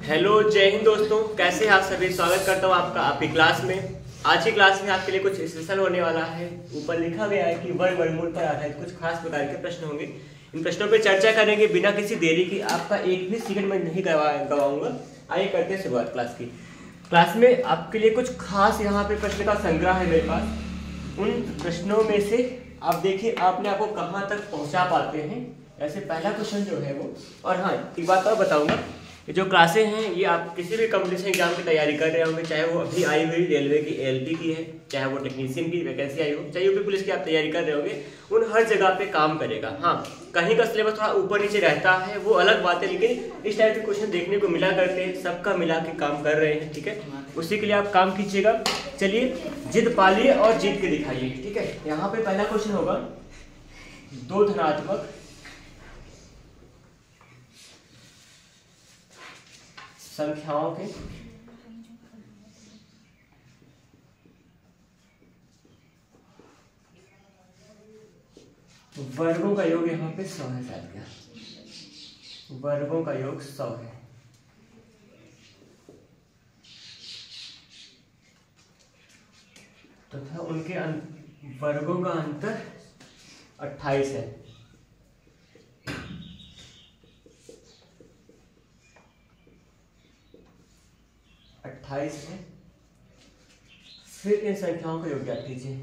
Hello जय हिंद दोस्तों, कैसे हैं आप सभी। स्वागत करता हूं आपका आपकी क्लास में। आज की क्लास में आपके लिए कुछ स्पेशल होने वाला है। ऊपर लिखा गया है कि वर्ग वर्गमूल पर आधारित कुछ खास प्रकार के प्रश्न होंगे। इन प्रश्नों पर चर्चा करेंगे बिना किसी देरी की। आपका एक भी सेकंड में नहीं गवाऊंगा। आइए करते हैं शुरुआत क्लास की। क्लास में आपके लिए कुछ खास यहाँ पे प्रश्न का संग्रह है मेरे पास। उन प्रश्नों में से आप देखिए आपने आपको कहाँ तक पहुँचा पाते हैं। ऐसे पहला क्वेश्चन जो है वो, और हाँ एक बात और बताऊंगा, जो क्लासें हैं ये आप किसी भी कॉम्पिटिशन एग्जाम की तैयारी कर रहे होंगे, चाहे वो अभी आई हुई रेलवे की एलपी की है, चाहे वो टेक्नीशियन की वैकेंसी आई हो, चाहे यूपी पुलिस की आप तैयारी कर रहे होंगे, उन हर जगह पे काम करेगा। हाँ, कहीं का सिलेबस थोड़ा ऊपर नीचे रहता है वो अलग बात है, लेकिन इस टाइप के क्वेश्चन देखने को मिला करते हैं, सबका मिला के काम कर रहे हैं। ठीक है, उसी के लिए आप काम कीजिएगा। चलिए जिद पालिए और जीत के दिखाइए। ठीक है, यहाँ पे पहला क्वेश्चन होगा, दो धनात्मक संख्याओं के वर्गों का योग यहाँ पे 100 है। शायद क्या वर्गों का योग 100 है। तथा उनके वर्गों का अंतर 28 है। है। फिर इन संख्याओं का योग ज्ञात कीजिए।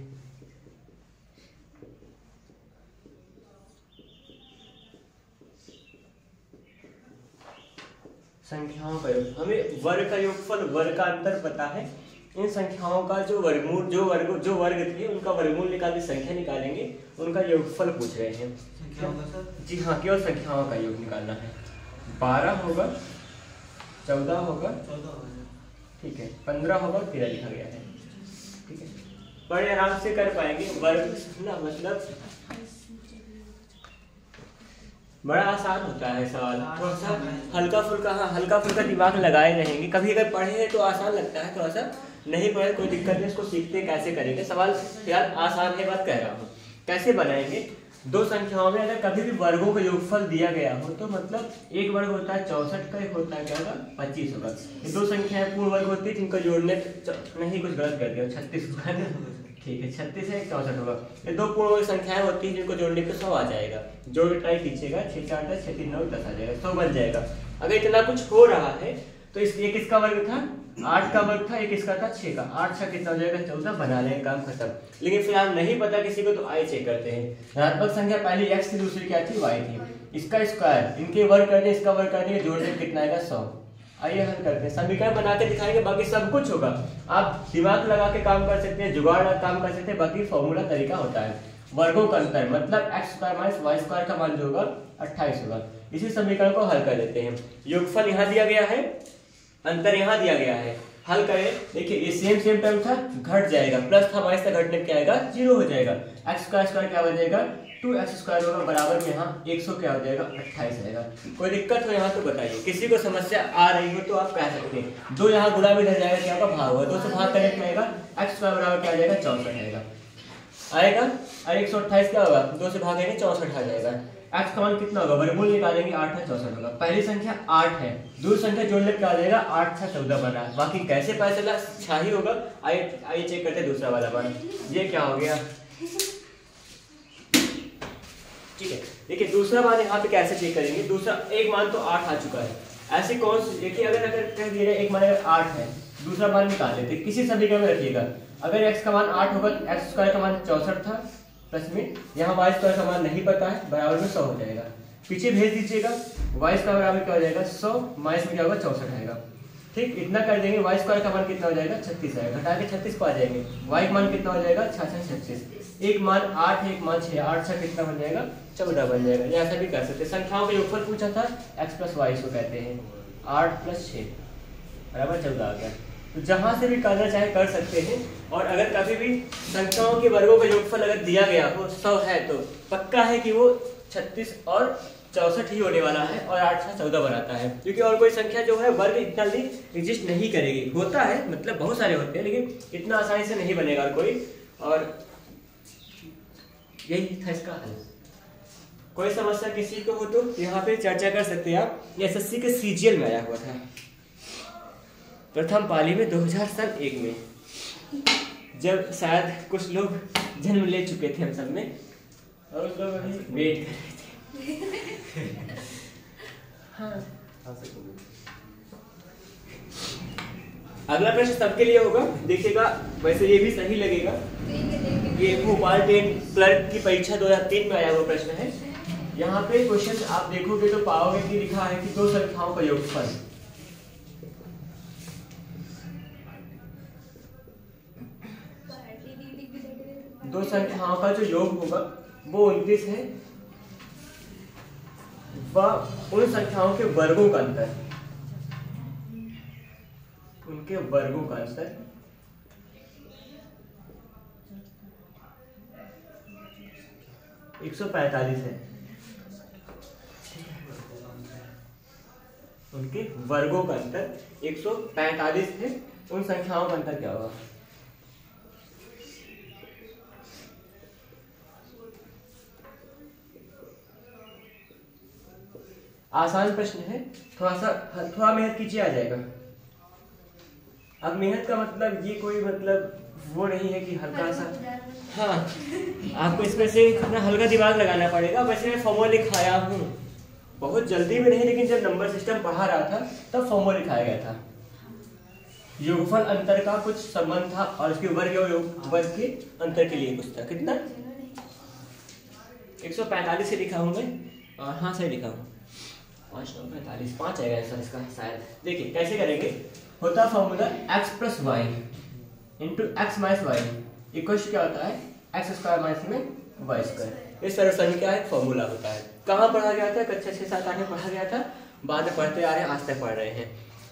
संख्याओं का योग, हमें वर्ग का योगफल, वर्ग का अंतर पता है। इन संख्याओं का जो वर्गमूल, जो वर्ग थे उनका वर्गमूल निकाल के संख्या निकालेंगे, उनका योगफल पूछ रहे हैं। जी हाँ, केवल संख्याओं का योग निकालना है। 12 होगा, 14 होगा, ठीक है, 15 होगा, 13 लिखा गया है। ठीक है, बड़े आराम से कर पाएंगे। वर्ग ना मतलब बड़ा आसान होता है सवाल, थोड़ा सा हल्का फुल्का। हाँ, हल्का फुल्का दिमाग लगाए रहेंगे। कभी अगर पढ़े हैं तो आसान लगता है, थोड़ा सा नहीं पढ़े कोई दिक्कत नहीं, इसको सीखते कैसे करेंगे। सवाल यार आसान है, बात कह रहा हूँ। कैसे बनाएंगे, दो संख्याओं में अगर कभी भी वर्गों का योगफल दिया गया हो तो मतलब एक वर्ग होता है 64 का, एक होता है क्या होगा 25 होगा। ये दो संख्याएं पूर्ण वर्ग होती है जिनको जोड़ने नहीं, कुछ गलत कर दिया, 36 होगा ना, ठीक है, 36 है, 64 होगा। ये दो पूर्ण वर्ग संख्याएं होती है जिनको जोड़ने पे 100 आ जाएगा। जोड़ के ट्राई कीजिएगा, 6 4 10 6 3 9 10 आ जाएगा, 100 बन जाएगा। अगर इतना कुछ हो रहा है तो इस एक इसका वर्ग था 8 का वर्ग था, एक इसका था 6 का, 8 6 कितना हो जाएगा 14, बना लेंगे, काम खत्म। लेकिन फिलहाल नहीं पता किसी को तो आई चेक करते हैं। धनात्मक संख्या पहली x थी, दूसरी क्या थी y थी। इसका स्क्वायर, इनके वर्ग करने, इसका वर्ग करने, जोड़ने कितना आएगा 100। आइए हल करते हैं, समीकरण बना के दिखाएंगे, बाकी सब कुछ होगा। आप दिमाग लगा के काम कर सकते हैं, जुगाड़ लगा काम कर सकते हैं, बाकी फॉर्मूला तरीका होता है। वर्गों का अंतर मतलब x square minus y square का मान जो होगा 28 होगा। इसी समीकरण को हल कर देते हैं। योगफल यहाँ दिया गया है, अंतर यहाँ दिया गया है, हल करें। देखिए ये सेम टर्म था, घट जाएगा, प्लस था माइनस था, घटने क्या आएगा 0 हो जाएगा। एक्स स्क्वायर क्या हो जाएगा 2x स्क्वायर होगा, बराबर में यहाँ 100 क्या हो जाएगा 28 आएगा। कोई दिक्कत हो यहाँ तो बताइए, किसी को समस्या आ रही हो तो आप कह सकते हैं। 2 यहाँ गुणा में इधर जाएगा, क्या होगा भाग होगा, 2 से भाग करने क्या आएगा x स्क्वायर बराबर क्या आ जाएगा 64 आएगा। और 128 क्या होगा, 2 से भागेंगे 64 आ जाएगा। x का मान कितना होगा, वर्गमूल निकालेंगे, 8 है 64 होगा। पहली संख्या 8 है, दूसरी संख्या जोड़ने क्या आ जाएगा 8 6 14 बना। बाकी कैसे पता चला, छाही होगा। आइए चेक करते हैं दूसरा वाला मान, ये क्या हो गया। ठीक है, देखिए दूसरा मान यहाँ पे कैसे चेक करेंगे। दूसरा एक मान तो 8 आ चुका है, ऐसे कौन सी, देखिए अगर कह दिया एक मान अगर 8 है, दूसरा मान निकाल लेते, किसी समीकरण में रखिएगा। अगर x का मान 8 होगा, x स्क्वायर का मान 64 था, प्लस में यहाँ y स्क्वायर का मान नहीं पता है, बराबर में 100 हो जाएगा। पीछे भेज दीजिएगा, y स्क्वायर बराबर क्या हो जाएगा 100, माइनस में क्या होगा 64 आएगा। ठीक, इतना कर देंगे, y स्क्वायर का मान कितना हो जाएगा 36 आएगा, घटा के 36 पा जाएंगे। y का मान कितना हो जाएगा 6 6 36, एक मान 8 है, एक मान 6, 8 6 कितना बन जाएगा 14 बन जाएगा। ये ऐसा भी कर सकते हैं। संख्याओं का योगफल पूछा था, x प्लस y इसको कहते हैं, 8 प्लस 6 बराबर 14 आ गया। तो जहां से भी करना चाहे कर सकते हैं। और अगर कभी भी संख्याओं के वर्गों का योगफल अगर दिया गया हो 100 है तो पक्का है कि वो 36 और 64 ही होने वाला है, और 8 6 14 बनाता है, क्योंकि और कोई संख्या जो है वर्ग इतना भी एग्जिस्ट नहीं करेगी। होता है मतलब बहुत सारे होते हैं, लेकिन इतना आसानी से नहीं बनेगा कोई। और यही था इसका हल। कोई समस्या किसी को हो तो यहाँ पे चर्चा कर सकते हैं आप। ये एसएससी के सीजीएल में आया हुआ था। प्रथम पाली में 2001 में, जब शायद कुछ लोग जन्म ले चुके थे हम सब में और उस लोग अभी वेट कर रहे थे। हाँ अगला प्रश्न सबके लिए होगा, देखिएगा वैसे ये भी सही लगेगा। ये भोपाल 10 क्लर्क की परीक्षा 2003 में आया हुआ प्रश्न है। यहाँ पे क्वेश्चन आप देखोगे तो पाओगे कि लिखा है कि दो संख्याओं का योगफल, दो संख्याओं का जो योग होगा वो 29 है, व उन संख्याओं के वर्गों का अंतर, उनके वर्गों का अंतर 145 है। उनके वर्गों का अंतर 145 है। उन संख्याओं का अंतर क्या होगा? आसान प्रश्न है, थोड़ा मेहनत कीजिए आ जाएगा। अब मेहनत का मतलब ये कोई मतलब वो नहीं है कि हल्का सा, हाँ आपको इसमें से अपना हल्का दिमाग लगाना पड़ेगा। वैसे मैं फॉर्मूला लिखाया हूँ, बहुत जल्दी में नहीं, लेकिन जब नंबर सिस्टम पढ़ा रहा था तब फॉर्मूला लिखाया गया था। योगफल अंतर का कुछ संबंध था और उसके वर्ग और वर्ग के अंतर के लिए कुछ था। कितना? 145 से लिखा हूँ मैं, और हाँ सही लिखा हूँ, 5 आएगा आंसर इसका शायद। देखिए कैसे करेंगे, होता formula x plus y into x minus y equal क्या होता है एक्स स्क्वायर माइनस में वाई स्क्वायर। इस तरह से क्या है फॉर्मूला होता है। कहाँ पढ़ा गया था? कक्षा 6-7 में पढ़ा गया था, बाद में पढ़ते आ रहे हैं, आज तक पढ़ रहे हैं।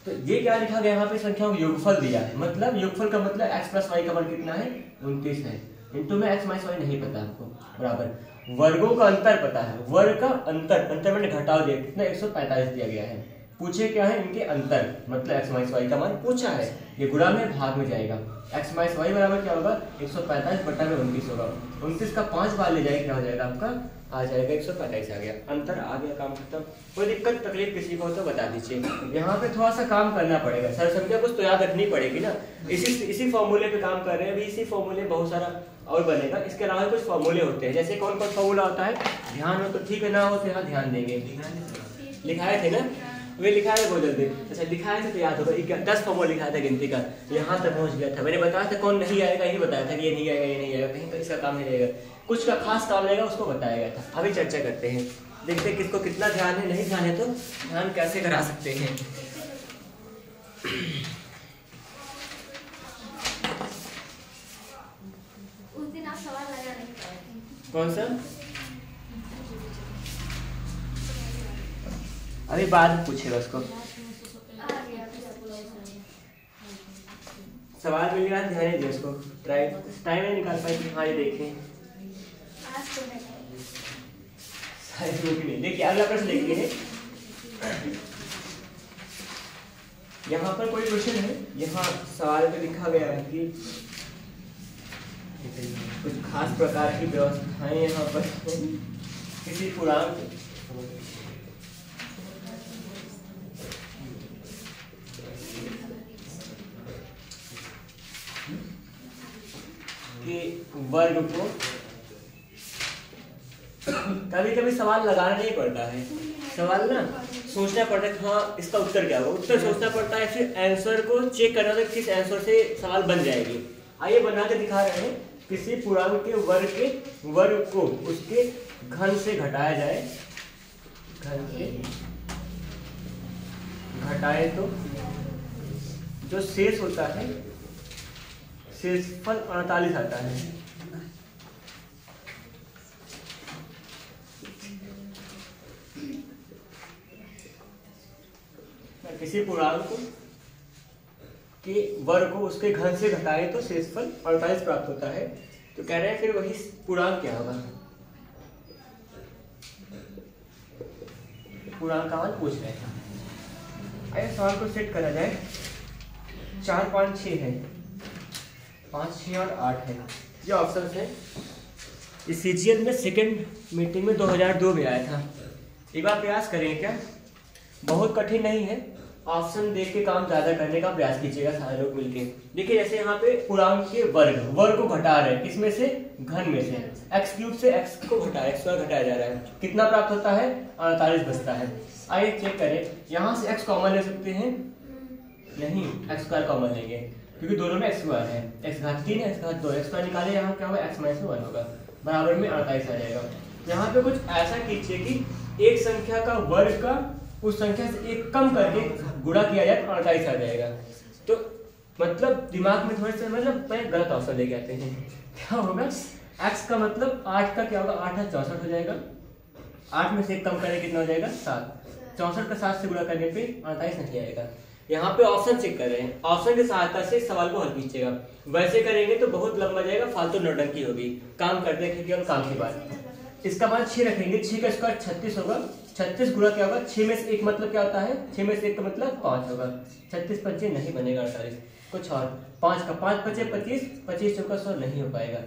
तो ये क्या लिखा गया यहाँ पे, संख्याओं का योगफल दिया है। मतलब योगफल का मतलब x प्लस वाई का मान कितना है 29 है, इंटू में x माइनस वाई नहीं पता आपको, बराबर वर्गों का अंतर पता है। वर्ग का अंतर, अंतर मैंने घटाव दिया, कितना 145 दिया गया है। पूछे क्या है इनके अंतर, मतलब x माइनस वाई का मान पूछा है। ये गुणा में भाग में जाएगा, x माइनस वाई बराबर क्या होगा 145 बटा में 29 होगा। 29 का 5 बार ले जाएगा, क्या हो जाएगा आपका, आ जाएगा 145 आ गया। अंतर आ गया, काम खत्म। कोई दिक्कत तकलीफ किसी को तो बता दीजिए। यहाँ पे थोड़ा सा काम करना पड़ेगा, सर संख्या कुछ तो याद रखनी पड़ेगी ना। इसी फॉर्मूले पे काम कर रहे हैं अभी, इसी फॉर्मूले बहुत सारा और बनेगा। इसके अलावा कुछ फॉर्मूले होते हैं, जैसे कौन कौन फॉर्मूला होता है, ध्यान हो तो ठीक है, ना हो तो यहाँ ध्यान देंगे। लिखाए थे ना, वे लिखा है बहुत जल्दी। अच्छा लिखाए थे तो याद होगा, 10 फॉर्मूला लिखा था गिनती का, यहाँ तक पहुँच गया था। मैंने बताया था कौन नहीं आएगा, यही बताया था कि ये नहीं आएगा, ये नहीं आएगा, कहीं पर इसका काम नहीं रहेगा, कुछ का खास काम रहेगा उसको बताया गया था। अभी चर्चा करते हैं, देखते हैं किसको कितना ध्यान है, नहीं ध्यान है तो ध्यान कैसे करा सकते हैं। उस दिन आप सवाल लगा नहीं पाए थे। कौन सा? अभी बाद में पूछेगा उसको। सवाल मिल गया, ध्यान दे उसको, टाइम नहीं निकाल पाए कि हाँ ये देखें। देखिए अगला प्रश्न देखिए, यहाँ पर कोई क्वेश्चन है, यहाँ सवाल पे लिखा गया है कि कुछ खास प्रकार की व्यवस्थाएं यहाँ पर किसी पूर्णांक के वर्ग को, कभी कभी सवाल लगाना नहीं पड़ता है, सवाल ना सोचना पड़ता है, हाँ इसका उत्तर क्या होगा, उत्तर सोचना पड़ता है, फिर आंसर को चेक करना था किस आंसर से सवाल बन जाएगी। आइए बना के दिखा रहे हैं, किसी पूर्णांक के वर्ग को उसके घन से घटाया जाए, घन से घटाए तो जो शेष होता है, शेषफल 48 आता है। किसी पूर्णांक के वर्ग को उसके घन से घटाए तो शेषफल 48 प्राप्त होता है। तो कह रहे हैं फिर वही पूर्णांक क्या होगा, पूर्णांक का मान पूछ रहे हैं। आइए सवाल को सेट करा जाए। 4, 5, 6 है, 5, 6 और 8 है, ये ऑप्शन है। इस सीजीएल में सेकेंड मीटिंग में 2002 में आया था। एक बार प्रयास करें क्या, बहुत कठिन नहीं है, ऑप्शन देख के काम ज्यादा करने का प्रयास कीजिएगा सारे लोग मिलके। देखिए जैसे यहाँ पे पूर्णांक के वर्ग को घटा रहे हैं, किसमें से, घन में से, x क्यूब से x को घटा x स्क्वायर घटाया जा रहा है, कितना प्राप्त होता है, 48 बचता है। आइए चेक करें, यहाँ से x कॉमन ले सकते हैं, नहीं x स्क्वायर कॉमन लेंगे क्योंकि दोनों में x स्क्वायर है, x घात 3 है, x घात 2, x स्क्वायर निकाले, यहाँ क्या होगा, x माइनस 1 होगा, बराबर में 48 आ जाएगा। यहाँ पे कुछ ऐसा कीजिए कि एक संख्या का वर्ग का उस संख्या से एक कम करके गुणा किया जाए तो 48 आ जाएगा। तो मतलब दिमाग में थोड़े से मतलब गलत ऑप्शन लेके आते हैं। क्या होगा, x का मतलब 8 का क्या होगा, 8 है 64 हो जाएगा, 8 में से एक कम करें कितना हो जाएगा, 7, 64 का 7 से गुणा करने पे 48 नहीं आएगा। यहाँ पे ऑप्शन चेक कर रहे हैं, ऑप्शन की सहायता से सवाल को हल कीजिएगा, वैसे करेंगे तो बहुत लंबा जाएगा, फालतू नौटंकी होगी। काम करते हैं केवल काम की बात। इसका मान 6 रखेंगे, 6 का स्क्वायर 36 होगा, 36 गुणा क्या होगा, 6 में से एक मतलब क्या होता है, 6 में से एक का मतलब 5 होगा, 36 25 नहीं बनेगा 48, कुछ और 5 का 5 25 25, 25 चौका 100 नहीं हो पाएगा।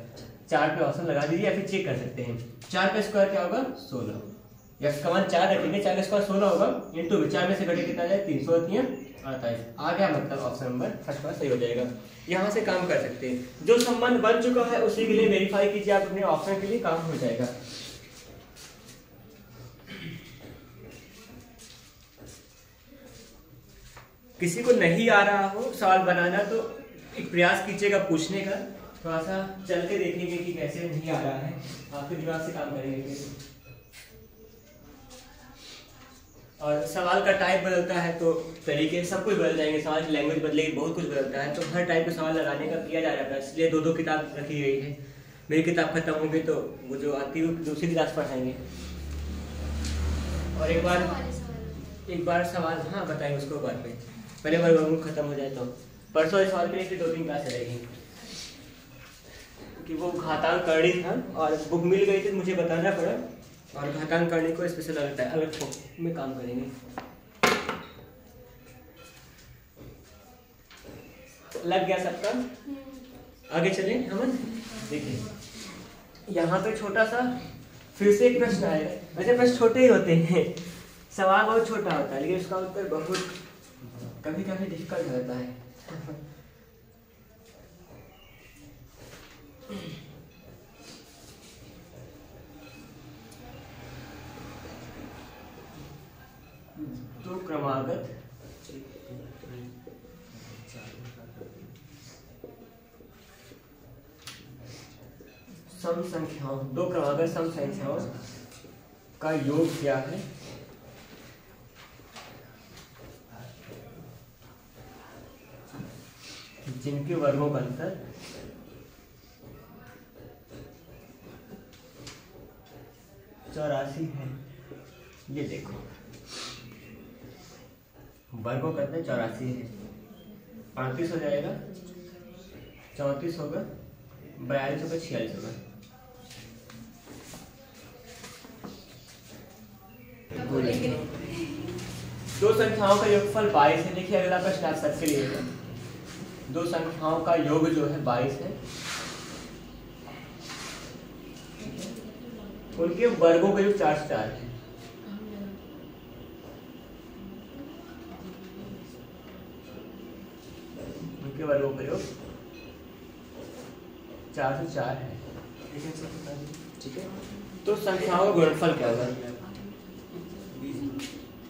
4 पे ऑप्शन लगा दीजिए या फिर चेक कर सकते हैं। 4 का स्क्वायर क्या होगा, 16, या इसका मान 4 रखेंगे, 4 का स्क्वायर 16 होगा, इंटू 4 में से घटे कितना जाए, 328 आ गया, मतलब ऑप्शन नंबर फर्स्ट वाला सही हो जाएगा। यहाँ से काम कर सकते हैं, जो संबंध बन चुका है उसी के लिए वेरीफाई कीजिए, आप अपने ऑप्शन के लिए काम हो जाएगा। किसी को नहीं आ रहा हो सवाल बनाना तो एक प्रयास कीजिएगा पूछने का, थोड़ा सा चल के देखेंगे कि कैसे नहीं आ रहा है, आपके दिमाग से काम करेंगे फिर। और सवाल का टाइप बदलता है तो तरीके सब कुछ बदल जाएंगे, सवाल की लैंग्वेज बदलेगी, बहुत कुछ बदलता है, तो हर टाइप के सवाल लगाने का किया जा रहा है, इसलिए 2-2 किताब रखी गई है। मेरी किताब खत्म होगी तो वो जो आती है दूसरी क्लास पढ़ाएंगे। और एक बार सवाल हाँ बताएंगे उसको बाद में, पहले बार वर्गमूल खत्म हो जाए तो परसों इस सवाल के लिए 2-3 क्लास रहेगी, कि वो घातांक करनी था और बुक मिल गई थी मुझे बताना पड़ा, और घातांक करने को स्पेशल अलग में काम करेंगे। लग गया सबका, आगे चलें हम। देखिए यहाँ पे छोटा सा फिर से एक प्रश्न आएगा, वैसे प्रश्न छोटे ही होते हैं, सवाल बहुत छोटा होता है लेकिन उसका उत्तर बहुत कभी कभी डिफिकल्ट होता है। दो क्रमागत सम संख्याओं, 2 क्रमागत सम संख्याओं का योग क्या है, जिनके वर्गों का अंतर 84 है। ये देखो वर्गों का अंतर 84 है, 38 हो जाएगा, 34 होगा, 42 होगा, 46 होगा। दो संख्याओं का योगफल 22 है। देखिए अगला प्रश्न आप सबके लिए है, दो संख्याओं का योग जो है 22 है, उनके वर्गों का योग 4 से 4 है। उनके वर्गों का योग 4 से 4 है, ठीक है। तो संख्याओं का गुणनफल क्या होगा,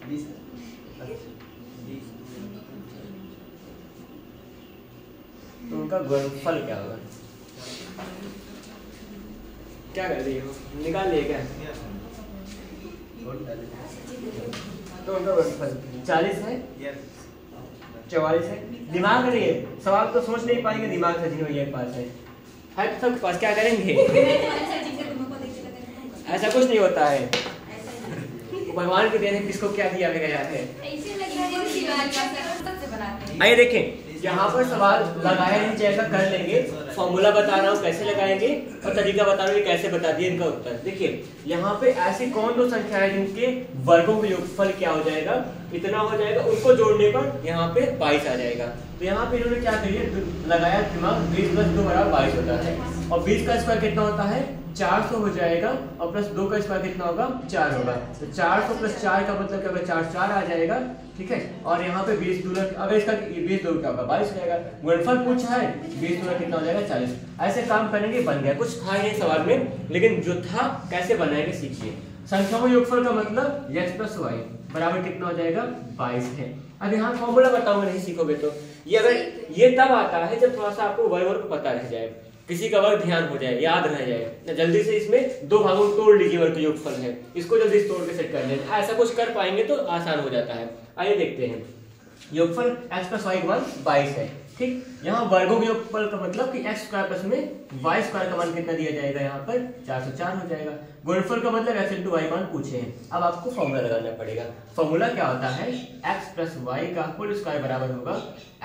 20 तो उनका गुणनफल क्या होगा, क्या कर रही हो, निकाल लिए क्या, तो उनका गुणनफल 40 है, 44 है। दिमाग नहीं है, सवाल तो सोच नहीं पाएंगे, दिमाग से भैया के पास है तो सबके पास, क्या करेंगे, ऐसा कुछ नहीं होता है, भगवान के देने किसको क्या दिया गया है। आइए देखें यहाँ पर सवाल लगाया नहीं जाएगा, कर लेंगे, फॉर्मूला बता रहा हूँ कैसे लगाएंगे और तरीका बता रहा हूँ कैसे बता दिए इनका उत्तर। देखिए यहाँ पे ऐसी कौन दो संख्या है जिनके वर्गों का योगफल क्या हो जाएगा, इतना हो जाएगा, उनको जोड़ने पर यहाँ पे 22 आ जाएगा। तो यहाँ पे इन्होंने क्या करिए लगाया दिमाग, 20 + 2 = 22 होता है और 20 का स्क्वायर कितना होता है 400 हो जाएगा और प्लस 2 का स्क्वायर कितना होगा 4 होगा। तो 400 + 4 का मतलब क्या होगा 4 आ जाएगा, ठीक है। और यहाँ पे 20 दूना, अब इसका 20 दूना क्या होगा 22 हो जाएगा। गुणनफल पूछा है 20 दूना कितना हो जाएगा 40। ऐसे काम करेंगे, बन गया, कुछ था नहीं सवाल में, लेकिन जो था कैसे बनाएंगे सीखिए। संख्याओं योगफल का मतलब x + y बराबर कितना हो जाएगा 22 है। अब यहाँ फॉर्मूला बताऊंगा, नहीं सीखोगे तो ये अगर ये तब आता है जब थोड़ा सा आपको वर्ग पता रह जाए, किसी का वर्ग ध्यान हो जाए, याद रह जाए। जल्दी से इसमें 2 भागों में तोड़ लीजिए, वर्ग योगफल है, इसको जल्दी से तोड़ के सेट कर लेना। ऐसा कुछ कर पाएंगे तो आसान हो जाता है। आइए देखते हैं, योगफल x + y का मान 22 है, ठीक। यहाँ वर्गों के योगफल का मतलब कि x² में y² का मान कितना दिया जाएगा, यहाँ पर 404 हो जाएगा। गुणनफल का मतलब x × y मान पूछे हैं। अब आपको फॉर्मूला लगाना पड़ेगा। फॉर्मूला क्या होता है, x + y का होल स्क्वायर बराबर होगा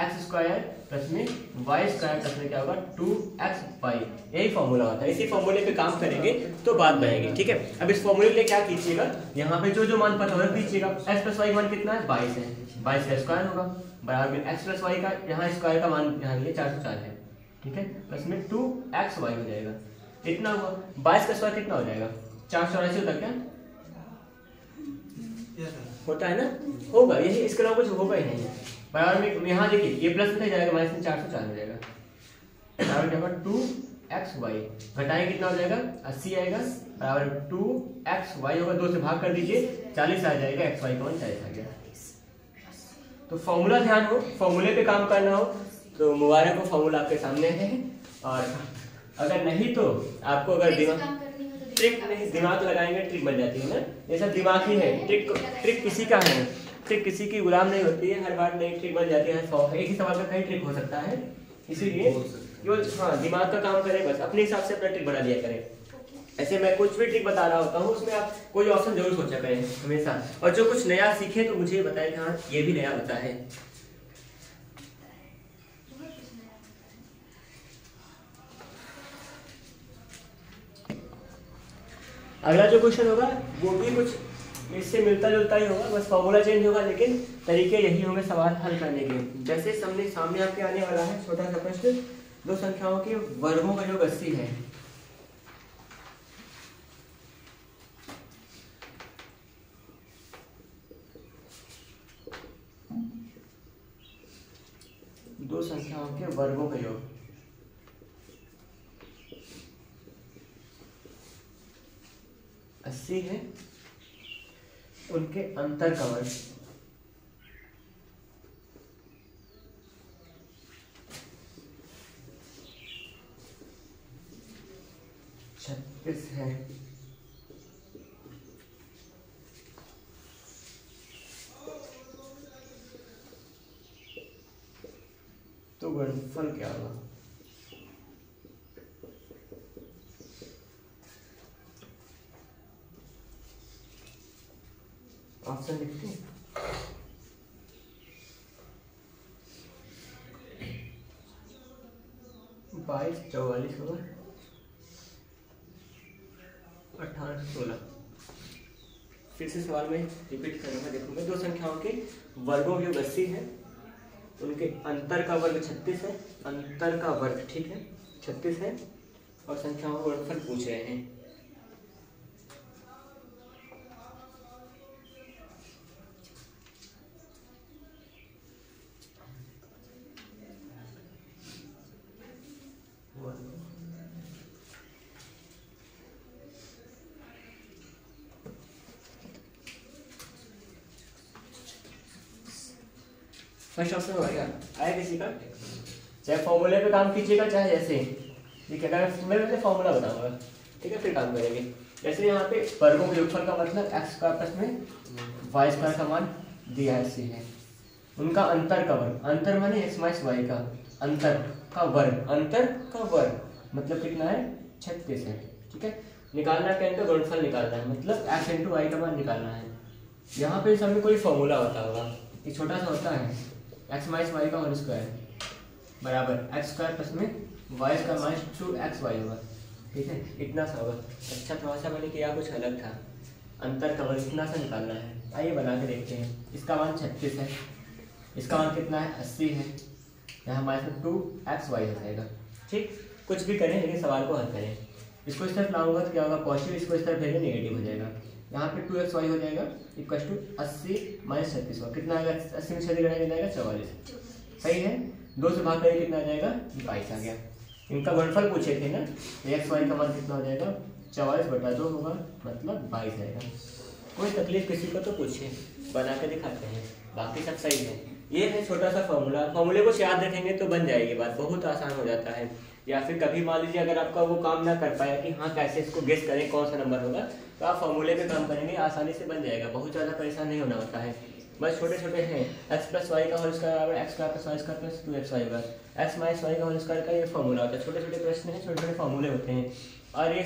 x² प्लस में y² प्लस में क्या होगा 2xy। यही फॉर्मूला होता है। इसी फॉर्मूले पे काम करेंगे तो बात बनेगी, ठीक है। अब इस फॉर्मूले के लिए क्या कीजिएगा, यहाँ पे जो मान पता हो दीजिएगा। x + y मान कितना है 22 है, 22 का स्क्वायर होगा बराबर में x + y का यहाँ स्क्वायर का मान यहाँ लिए 404 है, ठीक है, प्लस में 2xy हो जाएगा। इतना हुआ। 22 का स्क्वायर कितना हो जाएगा 484 होता क्या होता है ना, होगा यही, इसके अलावा कुछ होगा ही नहीं। बराबर में यहाँ देखिए ये प्लस में जाएगा, माइनस में 404 हो जाएगा, बराबर क्या होगा 2xy। घटाएं कितना हो जाएगा 80 आएगा, बराबर 2xy होगा, 2 से भाग कर दीजिए 40 आ जाएगा, xy का मान 40 आ गया। तो फॉर्मूला ध्यान हो, फॉर्मूले पे काम करना हो तो मुबारक हो, फॉर्मूला आपके सामने है। और अगर नहीं तो आपको अगर ट्रिक नहीं दिमाग लगाएंगे ट्रिक बन जाती है ना, ये सब दिमाग ही है। ट्रिक किसी का है, ट्रिक किसी की गुलाम नहीं होती है, हर बार नई ट्रिक बन जाती है। एक ही सवाल का कई ट्रिक हो सकता है, इसीलिए हाँ दिमाग का काम करें, बस अपने हिसाब से अपना ट्रिक बना दिया करें। ऐसे मैं कुछ भी ट्रिक बता रहा होता हूँ, उसमें आप कोई ऑप्शन जरूर सोचा करें हमेशा। और जो कुछ नया सीखे तो मुझे बताएं कि हाँ ये भी नया होता है। अगला जो क्वेश्चन होगा वो भी कुछ इससे मिलता जुलता ही होगा, बस फॉर्मूला चेंज होगा, लेकिन तरीके यही होंगे सवाल हल करने के। जैसे सामने आपके आने वाला है छोटा सा प्रश्न, दो संख्याओं के वर्गों का योग 80 है। दो संख्याओं के वर्गों का योग 80 है, उनके अंतर का वर्ग 36 है। तो गुणनफल क्या होगा, ऑप्शन लिखते हैं। बाईस 44 होगा, 18 16। फिर से सवाल में रिपीट करूंगा, देखूंगा। दो संख्याओं के वर्गों के योग 80 है, उनके अंतर का वर्ग 36 है, अंतर का वर्ग ठीक है 36 है, और संख्याओं का गुणनफल पूछ रहे हैं। फर्स्ट ऑप्शन होगा आया किसी का, चाहे फॉर्मूले पे काम कीजिएगा चाहे जैसे, ठीक है। अगर मैं पहले फॉर्मूला बताऊंगा, ठीक है, फिर काम करेंगे। जैसे यहाँ पे वर्गों के योगफल का मतलब x² प्लस में y² का मान दिया है, उनका अंतर का वर्ग, अंतर माने x - y का अंतर का वर्ग, अंतर का वर्ग मतलब कितना है 36 है, ठीक है। निकालना क्या है, गुणनफल निकालना है, मतलब x × y का मान निकालना है। यहाँ पे सब में कोई फॉर्मूला होता होगा, ये छोटा सा होता है x - y का होल स्क्वायर बराबर x² प्लस में वाई स्क्वायर माइनस 2xy होगा, ठीक है, इतना सा होगा। अच्छा थोड़ा सा मैंने किया कुछ अलग था, अंतर का मान इतना सा निकालना है। आइए बना के देखते हैं। इसका मान 36 है, इसका मान कितना है 80 है, यहाँ माइनस 2xy हो जाएगा। ठीक, कुछ भी करें लेकिन सवाल को हल करें। इसको इस तरफ लाऊंगा तो क्या होगा पॉजिटिव, इसको इस तरफ भेजें नेगेटिव हो जाएगा। यहाँ पे 2xy हो जाएगा इक्वल टू 80 माइनस 36 होगा, कितना आएगा 80 में 36 कितना जाएगा 44, सही है। 2 से भाग करें कितना आ जाएगा 22 आ गया। इनका गुणनफल पूछे थे ना, एक्स वाई का मान कितना हो जाएगा 44/2 होगा, मतलब 22 आएगा। कोई तकलीफ किसी को तो पूछे, बना के दिखाते हैं, बाकी सब सही है। ये है छोटा सा फॉर्मूला, फॉर्मूले को याद रखेंगे तो बन जाएगी बात, बहुत आसान हो जाता है। या फिर कभी मान लीजिए अगर आपका वो काम ना कर पाया कि हाँ कैसे इसको गेस करें कौन सा नंबर होगा, तो आप फॉर्मूले पे काम करेंगे, आसानी से बन जाएगा, बहुत ज़्यादा परेशान नहीं होना होता है। बस छोटे छोटे हैं, x प्लस वाई का होल स्क्वायर बराबर x square plus y square plus 2xy होगा, x माइनस वाई का होल स्क्वायर का ये फॉर्मूला होता है। छोटे छोटे प्रश्न हैं, छोटे छोटे फॉर्मूले होते हैं, और ये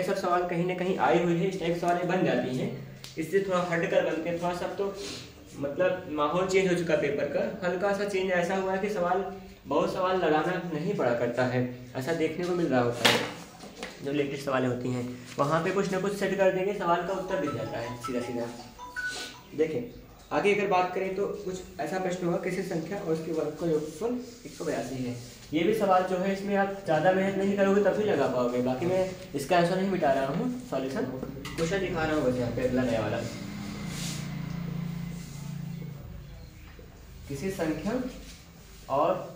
सब सवाल कहीं ना कहीं आई हुई है, इस टाइप सवाल बन जाती हैं। इससे थोड़ा हट कर बनते हैं, थोड़ा सा तो मतलब माहौल चेंज हो चुका पेपर का, हल्का सा चेंज ऐसा हुआ है कि बहुत सवाल लगाना नहीं पड़ा करता है, ऐसा देखने को मिल रहा होता है। जो लेटेस्ट सवाल होती हैं वहाँ पे कुछ ना कुछ सेट कर देंगे, सवाल का उत्तर दिख जाता है सीधा सीधा। देखें आगे अगर बात करें तो कुछ ऐसा प्रश्न होगा, किसी संख्या और उसके वर्ग का योगफल 182 है। ये भी सवाल जो है इसमें आप ज़्यादा मेहनत नहीं करोगे तभी लगा पाओगे, बाकी मैं इसका आंसर नहीं मिटा रहा हूँ, सॉल्यूशन क्वेश्चन दिखा रहा हूँ बस यहाँ पे। अगला नया वाला, किसी संख्या और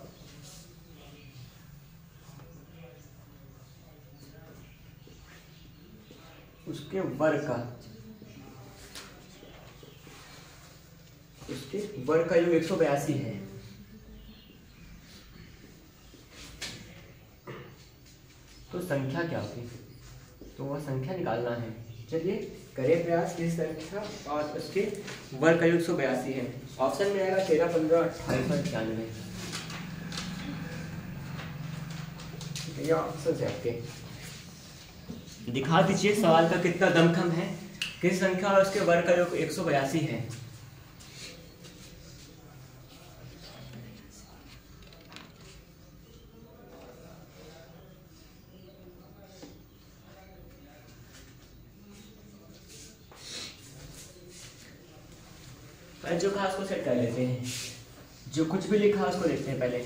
उसके वर्ग का योग 182 है। तो संख्या क्या होगी, तो वह संख्या निकालना है। चलिए करें प्रयास। किसी संख्या और उसके वर्ग का योग 182 है। ऑप्शन में आएगा 13, 15, 28 और 91। ये ऑप्शन है आपके, दिखा दीजिए सवाल का कितना दमखम है। किसी संख्या और उसके वर्ग का योग 182 है। जो खास को सेट कर लेते हैं, जो कुछ भी लिखा उसको देखते हैं। पहले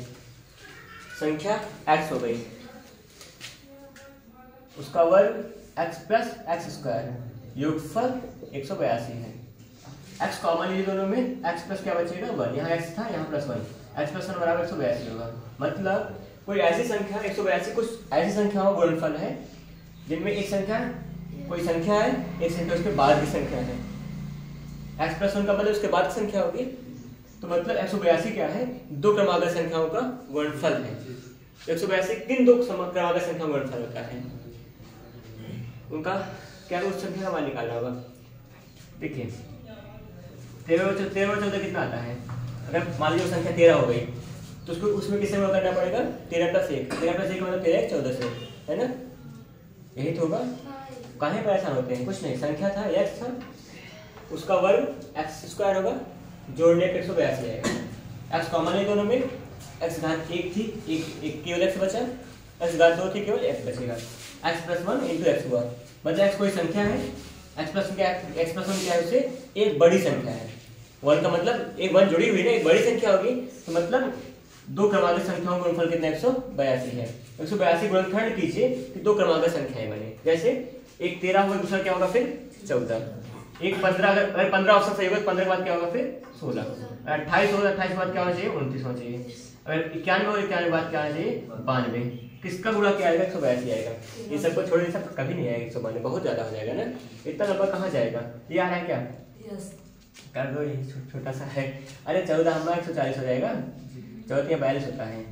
संख्या x हो गई, उसका वर्ग x प्लस एक्स स्क्वायर, योगफल 182 है। x कॉमन लीजिए दोनों में, x प्लस क्या बचेगा 1, यहाँ x था यहाँ प्लस 1, x प्लस 1 बराबर 182 होगा। मतलब कोई ऐसी संख्या 182 कुछ ऐसी संख्याओं का गुणनफल है जिनमें एक संख्या कोई संख्या है, एक संख्या उसके बाद की संख्या है। x प्लस 1 का मतलब उसके बाद की संख्या होगी, तो मतलब 182 क्या है, दो क्रमागत संख्याओं का गुणनफल है। 182 किन दो क्रमागत संख्याओं का गुणनफल होता है, उनका क्या उस संख्या का मान निकालना होगा। देखिए 13 और 14 कितना आता है, अगर मान लीजिए संख्या 13 हो गई तो उसको उसमें किससे गुणा करना पड़ेगा, 13 प्लस 1 मतलब 13 14 से, है ना, यही तो होगा। काहे परेशान होते हैं, कुछ नहीं, संख्या था x था, उसका वर्ग एक्स स्क्वायर होगा, जोड़ने पे 182 आएगा। x कॉमन है दोनों में, x घात 1 थी, एक केवल x बचा, x घात 2 थी, केवल x बचेगा। x प्लस 1 इंटू एक्स हुआ, मतलब x कोई संख्या है, x प्लस 1 क्या है, उससे एक बड़ी संख्या है। 1 का मतलब एक 1 जुड़ी हुई ना, एक बड़ी संख्या होगी, तो मतलब दो क्रमागत संख्याओं का गुणनफल कितना 182 है। 182 गुणनखंड कीजिए कि दो क्रमागत संख्याएं बने, जैसे एक 13 होगा, दूसरा क्या होगा फिर 14, एक 15, अगर 15 ऑप्शन सही होगा तो 15 के बाद क्या होगा फिर 16, 28 होगा, 28 के बाद क्या होना चाहिए 29 होना चाहिए, अगर 91 होगा 91 के बाद क्या होना चाहिए 92। किसका गुणा क्या आएगा 182 आएगा। ये सबको छोड़ने सब कभी नहीं आएगा 192, बहुत ज्यादा हो जाएगा ना, इतना नंबर कहाँ जाएगा। ये आ रहा है क्या, कर दो, ये छोटा सा है। अरे 14 हमारा 140 हो जाएगा, 14 या 42 होता है,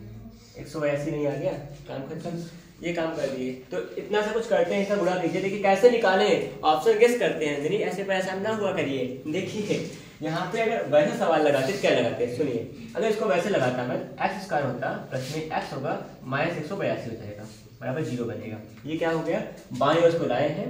182 नहीं आ गया, काम खत्म। ये काम कर दिए, तो इतना सा कुछ करते हैं, इसका गुणा कीजिए। देखिए कैसे निकालें, ऑप्शन गेस करते हैं, नहीं ऐसे परेशान ना हुआ करिए। देखिए यहाँ पे अगर वैसे सवाल लगाते क्या लगाते हैं, सुनिए, अगर इसको वैसे लगाता मैं एक्स स्क्वायर होता, प्लस में एक्स होगा माइनस 182 हो जाएगा, बराबर 0 बनेगा। ये क्या हो गया, बाएं ओर इसको लाए हैं,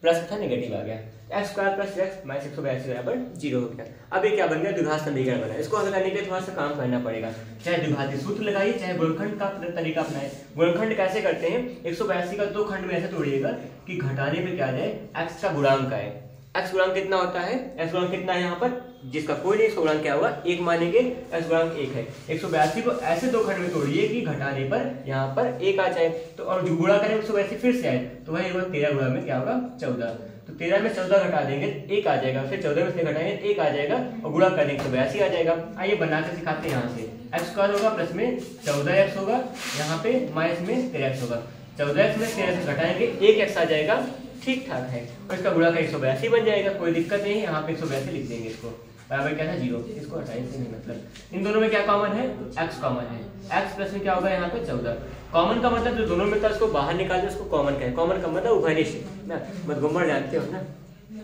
प्लस था नेगेटिव आ गया, x square plus x minus 182 बराबर 0 हो गया। अब ये क्या बन गया, द्विघात समीकरण बना। इसको हल करने के लिए थोड़ा सा काम करना पड़ेगा, चाहे द्विघाती सूत्र लगाइए चाहे गुणनखंड का तरीका अपनाए। गुणनखंड कैसे करते हैं, 182 का 2 खंड में ऐसे तोड़िएगा कि घटाने पे क्या आ जाए, एक्स का गुणांक आए। एक्स गुणांक कितना होता है, एक्स गुणांक कितना है यहाँ पर, जिसका कोई नहीं, इसका गुणांक क्या होगा, 1 मानेंगे, एक्स गुणांक 1 है। 182 को ऐसे 2 खंड में तोड़िए कि घटाने पर यहाँ पर 1 आ जाए, तो और जो गुणा करें 182 फिर से आए, तो वही 13 गुणा में क्या होगा 14, तो 13 में 14 घटा देंगे 1 आ जाएगा, फिर 14 में से घटाएंगे 1 आ जाएगा और गुणा कर देंगे 182 आ जाएगा। आइए बना के सिखाते हैं। यहाँ से एक्स स्क्वायर होगा प्लस में 14x होगा, यहाँ पे माइनस में 13x होगा, 14x में 13 से घटाएंगे 1x आ जाएगा, ठीक ठाक है, और इसका गुणा का 182 बन जाएगा, कोई दिक्कत नहीं है। यहाँ पे 182 लिख देंगे, इसको बराबर क्या था 0, इसको हटाएंगे नहीं, मतलब इन दोनों में क्या कॉमन है, x कॉमन है, x प्लस में क्या होगा यहाँ पे 14, कॉमन का मतलब जो दोनों में था उसको बाहर निकाल दो, उसको कॉमन कहें। कॉमन का मतलब उभयनिष्ठ ना, मधुगुम्बर जानते हो ना,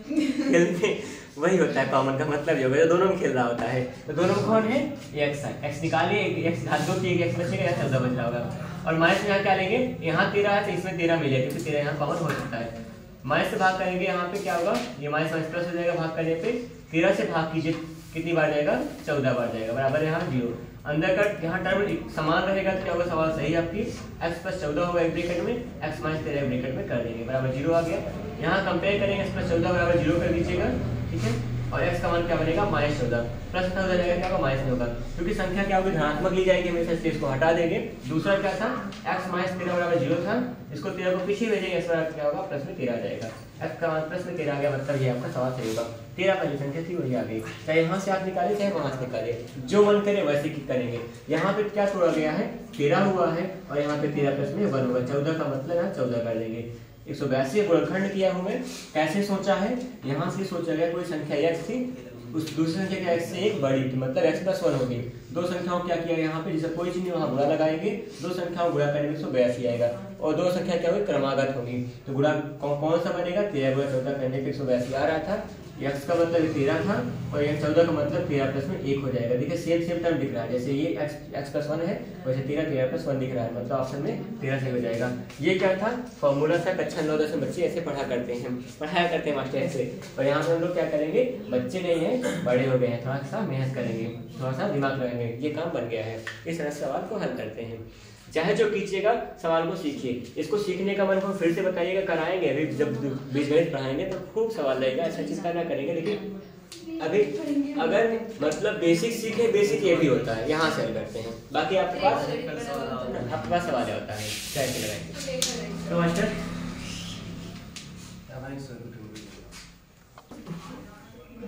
खेलते वही होता है, कॉमन का मतलब ये होगा जो दोनों में खेल रहा होता है। तो दोनों में कौन है, x है, x निकालिए, x घात 2 की x बचेगा, यहाँ 14 बच रहा होगा, और माइनस में यहाँ क्या लेंगे, यहाँ 13 है तो इसमें 13 मिलेगा, क्योंकि 13 यहाँ कॉमन हो सकता है। माइनस से भाग करेंगे, यहाँ पे क्या होगा, ये माइनस माइनस प्लस हो जाएगा, भाग करने पे 13 से भाग कीजिए, कितनी बार जाएगा, 14 बार जाएगा, बराबर यहाँ 0। अंदर का यहाँ टर्म समान रहेगा तो क्या होगा, सवाल सही है आपकी, x प्लस 14 होगा एक ब्रैकेट में, x माइनस 13 ब्रैकेट में कर देंगे, बराबर 0 आ गया। यहाँ कंपेयर करेंगे, x प्लस 14 बराबर 0 कर दीजिएगा, ठीक है, और x का मान क्या बनेगा, माइनस 14, प्लस हो जाएगा, क्या होगा माइनस में होगा, क्योंकि संख्या क्या होगी, धनात्मक ली जाएगी हमेशा, इसलिए इसको हटा देंगे। दूसरा क्या था, x माइनस 13 बराबर 0 था, इसको 13 को पीछे भेजेंगे, इस बार क्या होगा, प्लस में 13 आ जाएगा, x का मान प्लस में 13 आ गया, मतलब ये आपका सवाल सही होगा। 13 पहली संख्या थी वही आ गई, चाहे यहाँ से आप निकाले चाहे वहां से निकाले, जो मन करे वैसे की करेंगे। यहाँ पे क्या तोड़ा गया है, 13 हुआ है, और यहाँ पे 13 प्लस में 1 होगा, 14 का मतलब यहाँ 14 कर देंगे। 182 गुणनखंड किया हूँ मैं, कैसे सोचा है, यहाँ से सोचा गया कोई संख्या x थी, उस दूसरी संख्या के x से एक बड़ी थी, मतलब x प्लस 1 होगी। दो संख्याओं क्या किया यहाँ पे, जैसे कोई चीज नहीं वहाँ गुणा लगाएंगे, दो संख्याओं गुणा करने में 182 आएगा, और दो संख्या क्या होगी, क्रमागत होगी, तो गुणा कौन सा बनेगा, 13 गुणा 14 करने पे 182 आ रहा था, x का मतलब 13 था, और ये 14 का मतलब 13 प्लस में 1 हो जाएगा। देखिए सेम टर्म दिख रहा है, जैसे ये x प्लस 1 है, वैसे 13 प्लस 1 दिख रहा है, मतलब ऑप्शन में 13 सही हो जाएगा। ये क्या था, फॉर्मूला था, कक्षा 9-10 में बच्चे ऐसे पढ़ाया करते हैं मास्टर ऐसे, और यहाँ पे हम लोग क्या करेंगे, बच्चे नहीं है बड़े हो गए हैं, थोड़ा सा मेहनत करेंगे, थोड़ा सा दिमाग लगाएंगे, ये काम बन गया है। इस तरह सवाल को हल करते हैं, चाहे जो कीजिएगा सवाल को सीखिए, इसको सीखने का मन को फिर से बताइएगा, कराएंगे अभी जब बीजगणित पढ़ाएंगे तो खूब सवाल रहेगा, ऐसा चिंता ना करेंगे। लेकिन अभी अगर मतलब बेसिक सीखे, बेसिक ये भी होता है, यहाँ से हल करते हैं, बाकी आपके पास सवाल होता है, कैसे लगाएंगे। तो मास्टर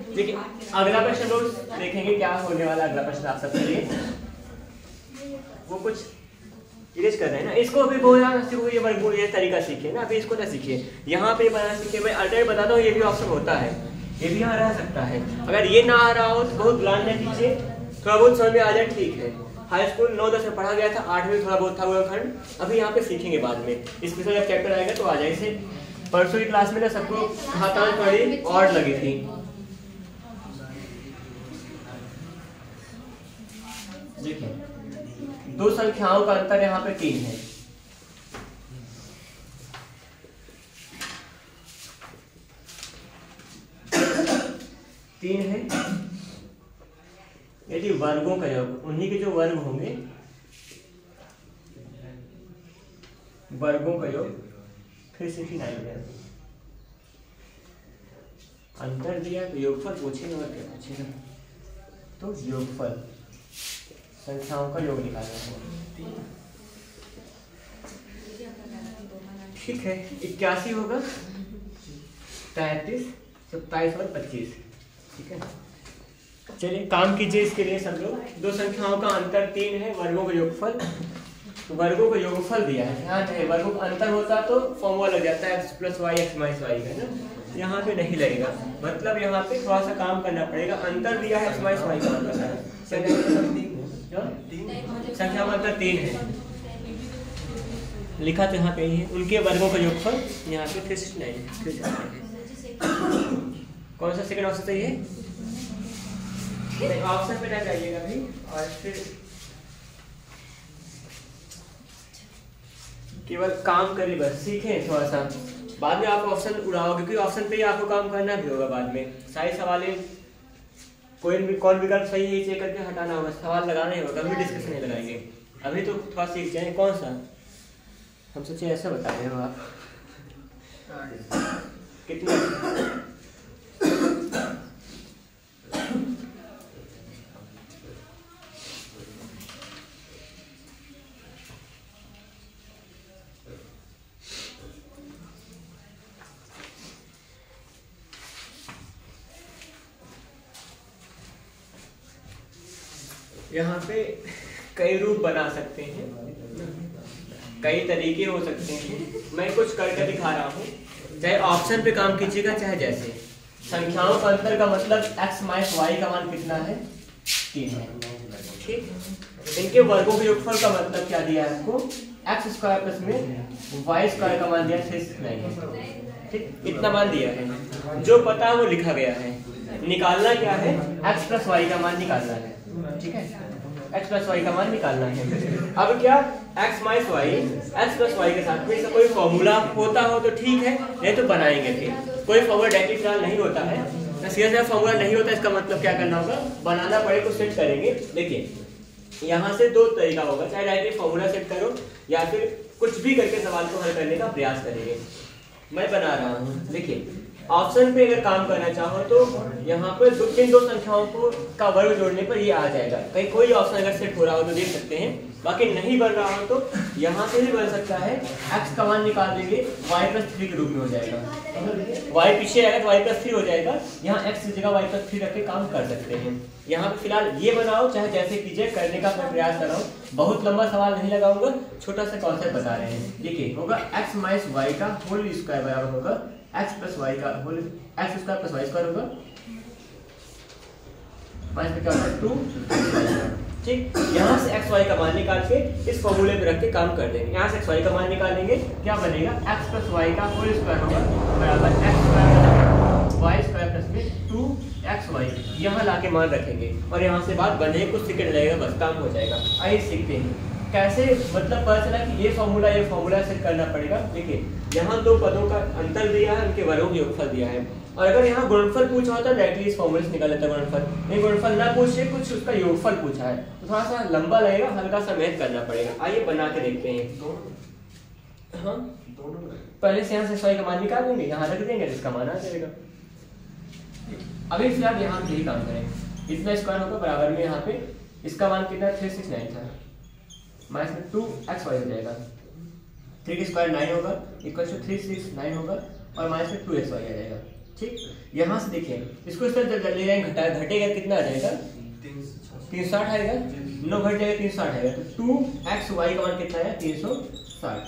देखिए अगला प्रश्न रोज देखेंगे क्या होने वाला, अगला प्रश्न आप सबके लिए वो कुछ इरेज कर रहे हैं ना, इसको अभी बोलना सीखो, ये वर्गमूल ये तरीका सीखिए ना, अभी इसको ना सीखिए, यहाँ पे बनाना सीखिए। मैं अल्टरनेट बताता हूँ, ये भी ऑप्शन होता है, ये भी यहाँ रह सकता है, अगर ये ना आ रहा हो तो बहुत ध्यान न दीजिए, थोड़ा बहुत समझ में आ जाए ठीक है। हाई स्कूल 9-10 में पढ़ा गया था, 8 में थोड़ा बहुत था गुणनखंड, अभी यहाँ पे सीखेंगे बाद में, इसमें जब चैप्टर आएगा तो आ जाए। इसे परसों की क्लास में ना सबको घातांक बड़ी और लगी थी, देखिए दो संख्याओं का अंतर यहाँ पे 3 है, यदि वर्गों का योग, उन्हीं के जो वर्ग होंगे, वर्गों का योग, फिर से 9 है, अंतर दिया तो योगफल पूछेगा और क्या पूछेगा, तो योगफल संख्याओं का योग निकालना है, ठीक है। 81 होगा, 33, 27 और 25, ठीक है। चलिए काम कीजिए इसके लिए सब लोग। दो संख्याओं का अंतर 3 है, वर्गों का योगफल, तो वर्गों का योगफल दिया है, ध्यान है, वर्गों का अंतर होता तो फॉर्मूला लग जाता है x plus y x minus y का, है ना, यहाँ पे नहीं लगेगा, मतलब यहाँ पे थोड़ा सा काम करना पड़ेगा। अंतर दिया है x माइनस वाई का मतलब है संख्या में अंतर 3 है, लिखा तो यहाँ पे ही है, उनके वर्गों का योगफल यहाँ पे 369 है। कौन सा सेकंड ऑप्शन सही है, ऑप्शन पे ना जाइएगा भाई, और फिर केवल काम करिए, बस सीखें थोड़ा सा, बाद में आप ऑप्शन उड़ाओगे, क्योंकि ऑप्शन पे ही आपको काम करना भी होगा बाद में। सारे सवाल कोई भी कौन विकल्प सही है चेक करके हटाना होगा, सवाल लगाना ही होगा, कभी डिस्कशन नहीं लगाएंगे। अभी तो थोड़ा सीख जाए कौन सा, हम सोचे ऐसा बता रहे हो आप कितना। यहाँ पे कई रूप बना सकते हैं, कई तरीके हो सकते हैं। मैं कुछ करके दिखा रहा हूँ, चाहे ऑप्शन पे काम कीजिएगा चाहे जैसे। संख्याओं का अंतर का मतलब x माइनस वाई का मान कितना है, 3 है। ठीक, इनके वर्गों के योगफल का मतलब क्या दिया है आपको, x स्क्वायर प्लस में वाई स्क्वायर का मान दिया 369 है। ठीक, इतना मान दिया है, जो पता है वो लिखा गया है। निकालना क्या है, x प्लस वाई का मान निकालना है। ठीक है, x प्लस वाई का मान निकालना है। अब क्या, x minus y, x plus y के साथ में कोई फॉर्मूला होता हो तो ठीक है, नहीं तो बनाएंगे। फिर कोई फॉर्मूला डायरेक्टली फिलहाल नहीं होता है, सीधा फॉर्मूला नहीं होता, इसका मतलब क्या करना होगा, बनाना पड़ेगा, सेट करेंगे। देखिए यहाँ से 2 तरीका होगा, चाहे डायरेक्टली फॉर्मूला सेट करो या फिर कुछ भी करके सवाल को हल करने का प्रयास करेंगे। मैं बना रहा हूँ, देखिए ऑप्शन पे अगर काम करना चाहो तो यहाँ पर किन 2 संख्याओं को का वर्ग जोड़ने पर ये आ जाएगा। कहीं कोई ऑप्शन अगर सेट हो रहा हो तो देख सकते हैं, बाकी नहीं बन रहा हो तो यहाँ से भी बन सकता है। x का मान निकाल देंगे y प्लस 3 के रूप में हो जाएगा, y पीछे आएगा तो y प्लस 3 हो जाएगा। यहाँ x की जगह y प्लस 3 रख के काम कर सकते हैं। यहाँ पे फिलहाल ये बनाओ, चाहे जैसे कीजिए, करने का मैं प्रयास कर रहा हूँ। बहुत लंबा सवाल नहीं लगाऊंगा, छोटा सा कॉन्सेप्ट बता रहे हैं। देखिए होगा x माइनस वाई का होल स्क्वायर बराबर होगा x प्लस वाई का whole, x square plus y square होगा माइनस में क्या होता है 2x। ठीक, यहाँ से x y का मान निकाल के इस फॉर्मूले पे रख के काम कर देंगे। यहाँ से x y का मान निकालेंगे, क्या बनेगा, x प्लस वाई का होल स्क्वायर होगा बराबर x square y square plus में 2xy। यहाँ लाके मान रखेंगे और यहाँ से बात बने, कुछ सेकंड लगेगा, बस काम हो जाएगा। आइए सीखते हैं कैसे, मतलब पता चला कि ये फॉर्मूला सेट करना पड़ेगा। देखिए यहाँ 2 पदों का अंतर दिया है, उनके वर्गों का योगफल दिया है, और अगर यहाँ गुणनफल पूछा होता है डायरेक्टली इस फॉर्मूले से निकाल लेता गुणनफल। नहीं, गुणनफल ना पूछे, कुछ उसका योगफल पूछा है तो थोड़ा सा लंबा लगेगा, हल्का सा मेहनत करना पड़ेगा। आइए बना के देखते हैं। हाँ, पहले से यहाँ से x का मान निकाल देंगे, यहाँ रख देंगे, इसका मान आ जाएगा। अभी फिलहाल यहाँ यही काम करें, इतना स्क्वायर होगा बराबर में यहाँ पे इसका मान कितना 369 था, माइनस में 2xy हो जाएगा। 3 स्क्वायर 9 होगा, इक्वल टू 369 होगा और माइनस में 2xy आ जाएगा। ठीक, यहाँ से देखिए इसको इस तरह जब ले जाएंगे, घटेगा कितना आ जाएगा, 360 आएगा, 9 घट जाएगा 360 आएगा, तो 2xy का मान कितना है 360।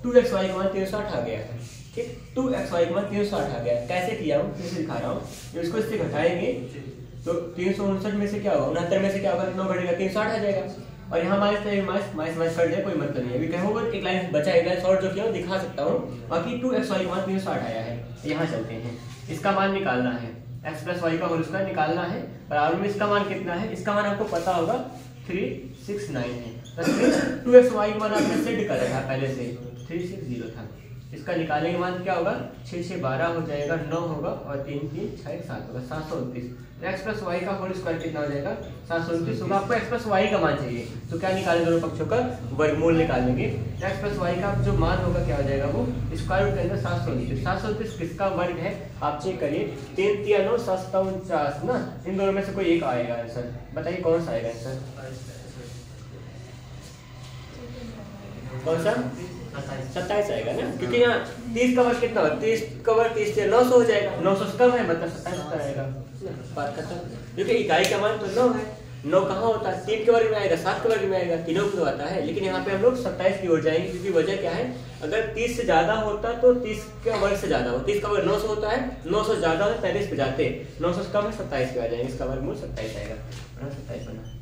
2xy का मान 360 आ गया है। ठीक, 2xy का मान 360 आ गया। कैसे किया हूँ, कैसे दिखा रहा हूँ। जब इसको इससे घटाएंगे तो 359 में से क्या होगा, 69 में से क्या होगा, 9 घटेगा 360 आ जाएगा। और यहाँ माइनस कर जाए, कोई मतलब नहीं है। अभी कहोगे एक लाइन बचा, एक लाइन शॉर्ट जो किया दिखा सकता हूँ। बाकी 2xy का मान 360 आया है। यहाँ चलते हैं, इसका मान निकालना है, x प्लस वाई का होल स्क्वायर निकालना है। बराबर में इसका मान कितना है, इसका मान आपको पता होगा 369 है। 2xy का मान आपने सेट कर रखा पहले से 360 था। इसका निकालेंगे मान क्या होगा, 6 6 12 हो जाएगा, 9 होगा और 3 3 6 7 होगा, 729। x प्लस वाई का होल स्क्वायर कितना हो जाएगा, 729 होगा। आपको x प्लस वाई का मान चाहिए तो क्या निकालेंगे, दोनों पक्षों का वर्गमूल निकालेंगे। x प्लस वाई का जो मान होगा क्या हो जाएगा, वो स्क्वायर रूट के अंदर 729। 729 किसका वर्ग है आप चेक करिए, 3 3 9 749 ना, इन दोनों में से कोई एक आएगा आंसर। बताइए कौन सा आएगा आंसर, कौन सा, 27 आएगा ना, क्योंकि यहाँ 30 का वर्ग कितना होगा, 30 का वर्ग 30 से 900 हो जाएगा, 900 से कम है मतलब 27 आएगा। बात खत्म, क्योंकि इकाई का मान तो 9 है। 9 कहाँ होता है, 3 के वर्ग में आएगा, 7 के वर्ग में आएगा, तीनों को आता है। लेकिन यहाँ पे हम लोग 27 की ओर जाएंगे, क्योंकि वजह क्या है, अगर 30 से ज्यादा होता तो 30 के वर्ग से ज्यादा हो, 30 का वर्ग 900 होता है, 900 से ज्यादा होता 43 पे जाते, 900 से कम है 27 पे आ जाएंगे, इसका वर्गमूल 27 आएगा। 27 बना।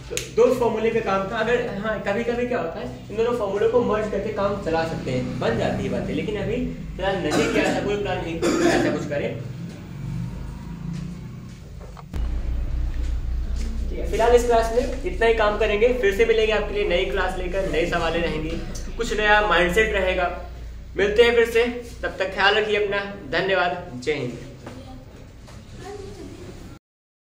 तो 2 फॉर्मूले पे काम था। अगर हाँ कभी कभी क्या होता है, इन दोनों फॉर्मूले को मर्ज करके काम चला सकते हैं, बन जाती है बातें। लेकिन अभी फिलहाल नहीं किया था, कोई प्लान नहीं किया ऐसा कुछ करें। ठीक है, फिलहाल इस क्लास में इतना ही काम करेंगे। फिर से मिलेंगे आपके लिए नई क्लास लेकर, नए सवालें रहेंगी, कुछ नया माइंडसेट रहेगा। मिलते हैं फिर से, तब तक ख्याल रखिए अपना। धन्यवाद। जय हिंद।